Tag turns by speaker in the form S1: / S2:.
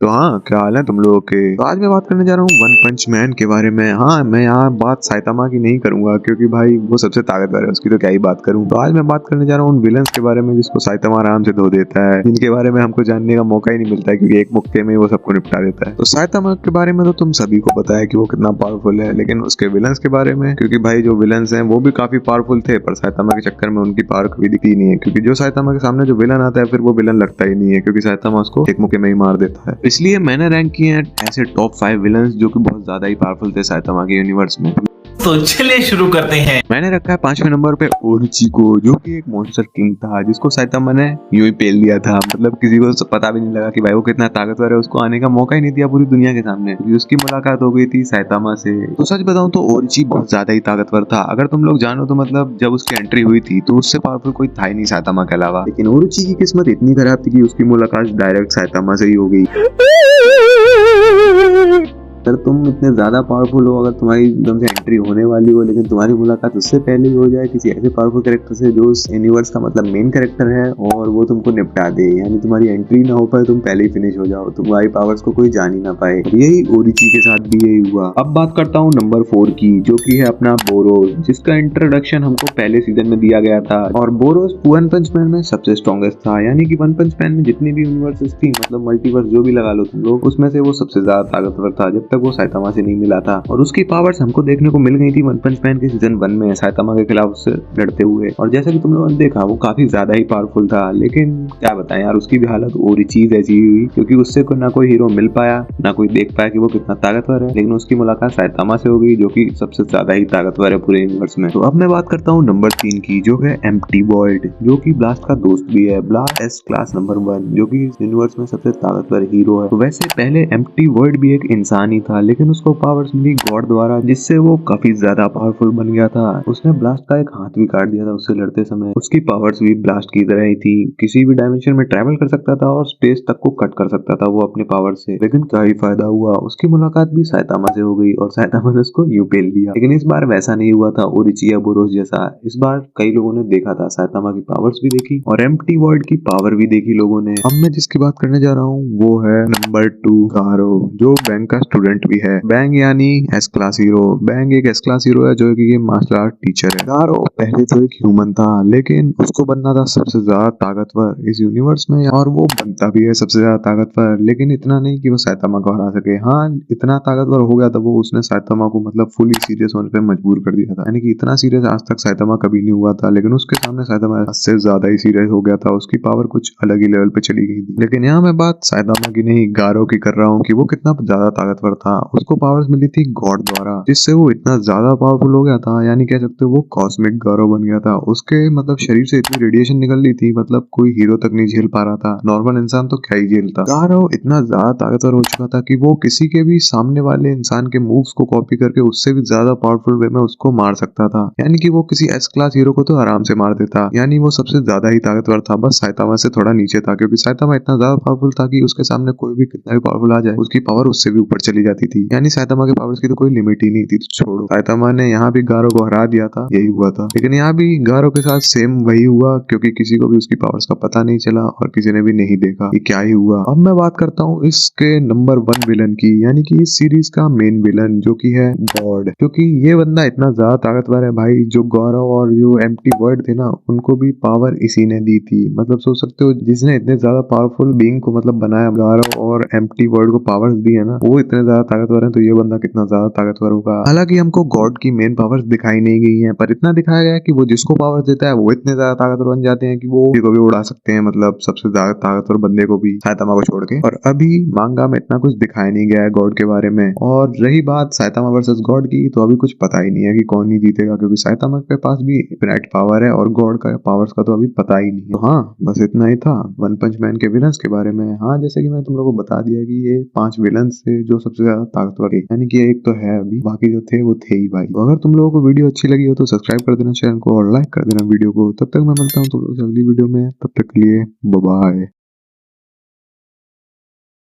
S1: तो हाँ, क्या हाल है तुम लोगों के? तो आज मैं बात करने जा रहा हूँ वन पंच मैन के बारे में। हाँ, मैं यहाँ बात साइतामा की नहीं करूंगा क्योंकि भाई वो सबसे ताकतवर है, उसकी तो क्या ही बात करूँ। तो आज मैं बात करने जा रहा हूँ उन विलन्स के बारे में जिसको साइतामा आराम से धो देता है, जिनके बारे में हमको जानने का मौका ही नहीं मिलता है क्योंकि एक मुक्के में ही वो सबको निपटा देता है। तो साइतामा के बारे में तो तुम सभी को पता है कि वो कितना पावरफुल है, लेकिन उसके विलन्स के बारे में, क्योंकि भाई जो विलन्स हैं वो भी काफी पावरफुल थे, पर साइतामा के चक्कर में उनकी पावर कभी दिखती नहीं है, क्योंकि जो साइतामा के सामने जो विलन आता है फिर वो विलन लगता ही नहीं है, क्योंकि साइतामा उसको एक मुक्के में ही मार देता है। इसलिए मैंने रैंक किए हैं ऐसे टॉप 5 विलन्स जो कि बहुत ज्यादा ही पावरफुल थे साइतामा के यूनिवर्स में।
S2: तो चलिए शुरू करते हैं।
S1: मैंने रखा है 5वें नंबर पे ओरोची को, जो कि एक मॉन्स्टर किंग था जिसको साइतामा ने यूं ही पेल दिया था। मतलब किसी को पता भी नहीं लगा कि भाई वो कितना ताकतवर है, उसको आने का मौका ही नहीं दिया पूरी दुनिया के सामने, क्योंकि उसकी मुलाकात हो गई थी साइतामा से। तो सच बताऊं तो ओरोची बहुत ज्यादा ही ताकतवर था। अगर तुम लोग जानो तो मतलब जब उसकी एंट्री हुई थी तो उससे पावरफुल कोई था ही नहीं साइतामा के अलावा। लेकिन ओरोची की किस्मत इतनी खराब थी कि उसकी मुलाकात डायरेक्ट साइतामा से ही हो गई। अगर तुम इतने ज्यादा पावरफुल हो, अगर तुम्हारी एकदम से एंट्री होने वाली हो, लेकिन तुम्हारी मुलाकात उससे पहले ही हो जाए किसी ऐसे पावरफुल कैरेक्टर से जो उस यूनिवर्स का मतलब मेन कैरेक्टर है, और वो तुमको निपटा दे, यानी तुम्हारी एंट्री ना हो पाए, तुम पहले ही फिनिश हो जाओ, तुम्हारी पावर्स को कोई जान ही ना पाए। यही ओरिची के साथ भी यही हुआ। अब बात करता हूँ नंबर 4 की, जो की है अपना बोरोस, जिसका इंट्रोडक्शन हमको पहले सीजन में दिया गया था। और बोरोस वन पंच मैन में सबसे स्ट्रॉन्गेस्ट था, यानी कि वन पंच मैन में जितनी भी यूनिवर्सेस थी, मतलब मल्टीवर्स जो भी लगा लो तुम लोग, उसमें से वो सबसे ज्यादा ताकतवर था जब तक वो साइतामा से नहीं मिला था। और उसकी पावर्स हमको देखने को मिल गई थी वन पंच मैन के सीजन 1 में साइतामा के खिलाफ उससे लड़ते हुए। और जैसा कि तुम लोगों ने देखा वो काफी ज्यादा ही पावरफुल था, लेकिन क्या बताएं यार, उसकी भी हालत ओरिचीज ऐसी हुई क्योंकि उससे ना कोई हीरो मिल पाया, ना कोई देख पाया कि वो कितना ताकतवर है, लेकिन उसकी मुलाकात साइतामा से हो गई जो कि सबसे ज्यादा ही ताकतवर है पूरे यूनिवर्स में। तो अब मैं बात करता हूँ नंबर 3 की, जो है एम्प्टी वॉइड, जो कि ब्लास्ट का दोस्त भी है। ब्लास्ट एस क्लास नंबर 1, जो कि इस यूनिवर्स में सबसे ताकतवर हीरो है। तो वैसे पहले एम्प्टी वॉइड भी एक इंसान ही था, लेकिन उसको पावर्स मिली गॉड द्वारा, जिससे वो काफी ज्यादा पावरफुल बन गया था। उसने ब्लास्ट का एक हाथ भी काट दिया था उससे लड़ते समय। उसकी पावर्स भी ब्लास्ट की तरह ही थी, किसी भी डायमेंशन में ट्रैवल कर सकता था और स्पेस तक को कट कर सकता था वो अपने पावर से। लेकिन क्या ही फायदा हुआ, उसकी मुलाकात भी साइतामा से हो गई और साइतामा ने उसको यूं पेल दिया। लेकिन इस बार वैसा नहीं हुआ था ओरिची या बोरोस जैसा। इस बार कई लोगों ने देखा था, साइतामा की पावर्स भी देखी और एम्प्टी वर्ल्ड की पावर भी देखी लोगों ने। अब मैं जिसकी बात करने जा रहा हूँ वो है नंबर 2 गारो, जो बैंक का स्टूडेंट भी है। बैंक यानी एस क्लास हीरो। बैंग एक एस क्लास हीरो है जो कि मार्शल आर्ट टीचर है। गारो पहले तो एक ह्यूमन था, लेकिन उसको बनना था सबसे ज्यादा ताकतवर इस यूनिवर्स में, और वो बनता भी है सबसे ज्यादा ताकतवर, लेकिन इतना नहीं कि वो साइतामा को हरा सके। हाँ, इतना ताकतवर हो गया था वो, उसने साइतामा को मतलब फुली सीरियस होने पे मजबूर कर दिया था, यानी कि इतना सीरियस आज तक साइतामा कभी नहीं हुआ था, लेकिन उसके सामने साइतामा से ज्यादा ही सीरियस हो गया था। उसकी पावर कुछ अलग ही लेवल पे चली गई थी। लेकिन यहाँ मैं बात साइतामा की नहीं, गारो की कर रहा हूँ कि वो कितना ज्यादा ताकतवर था। उसको पावर्स मिली थी गॉड द्वारा, जिससे वो इतना ज्यादा पावरफुल हो गया था, यानी कह सकते हो वो कॉस्मिक गारो बन गया था। उसके मतलब शरीर से इतनी रेडिएशन निकल रही थी, मतलब कोई हीरो तक नहीं झेल पा रहा था, नॉर्मल इंसान तो क्या ही झेलता। गारो इतना ज्यादा ताकतवर हो चुका था कि वो किसी के भी सामने वाले इंसान के मूव्स को कॉपी करके उससे भी ज्यादा पावरफुल वे में उसको मार सकता था, यानी कि वो किसी एस क्लास हीरो को तो आराम से मार देता। यानी वो सबसे ज्यादा ही ताकतवर था, बस साइतामा से थोड़ा नीचे था, क्योंकि साइतामा इतना ज्यादा पावरफुल था कि उसके सामने कोई भी कितना भी पावरफुल आ जाए उसकी पावर उससे भी ऊपर चली जाती थी। यानी साइतामा के पावर्स की तो कोई लिमिट ही नहीं थी। तो छोड़ो, साइतामा ने यहाँ भी गारो को हरा दिया था, यही हुआ था। लेकिन यहाँ भी गारो के साथ सेम वही हुआ, क्योंकि किसी को भी उसकी पावर्स का पता नहीं चला और किसी ने भी नहीं देखा कि क्या ही हुआ। अब मैं बात करता हूँ इसके नंबर 1 विलन की, यानी कि इस सीरीज का मेन विलन, जो कि है गॉड। क्योंकि ये बंदा इतना ज्यादा ताकतवर है भाई, जो गौरव और जो एम्प्टी वर्ड थे ना, उनको भी पावर इसी ने दी थी। मतलब सोच सकते हो, जिसने इतने ज्यादा पावरफुल बीइंग को मतलब बनाया, गौरव और एम्प्टी वर्ड को पावर्स दी है ना, वो इतने ज्यादा ताकतवर है, तो ये बंदा कितना ज्यादा ताकतवर होगा। हालांकि हमको गॉड की मेन पावर्स दिखाई नहीं गई हैं, पर इतना दिखाया गया है कि वो जिसको पावर देता है वो इतने ज्यादा ताकतवर बन जाते हैं कि वो किसी को भी उड़ा सकते हैं, मतलब सबसे ज्यादा ताकतवर बंदे को भी, साइतामा को छोड़ के। और अभी मांगा में इतना कुछ दिखाया नहीं गया है गॉड के बारे में। और रही बात साइतामा वर्सेस गॉड की, तो अभी कुछ पता ही नहीं है कि कौन ही जीतेगा, क्योंकि साइतामा के पास भी इनफिनिट पावर है और गॉड का पावर्स का तो अभी पता ही नहीं है। तो हाँ, बस इतना ही था वन पंच मैन के विलन्स के बारे में। हाँ, जैसे कि मैं तुम लोगों को बता दिया कि ये 5 विलन्स थे जो सबसे ज्यादा ताकतवर है, यानी कि एक तो है अभी, बाकी जो थे वो थे ही भाई। तो अगर तुम लोगों को वीडियो अच्छी लगी हो तो सब्सक्राइब कर देना चैनल को और लाइक कर देना वीडियो को। तब तक मैं मिलता हूँ तुम लोगों से अगली वीडियो में, तब तक के लिए बाय बाय।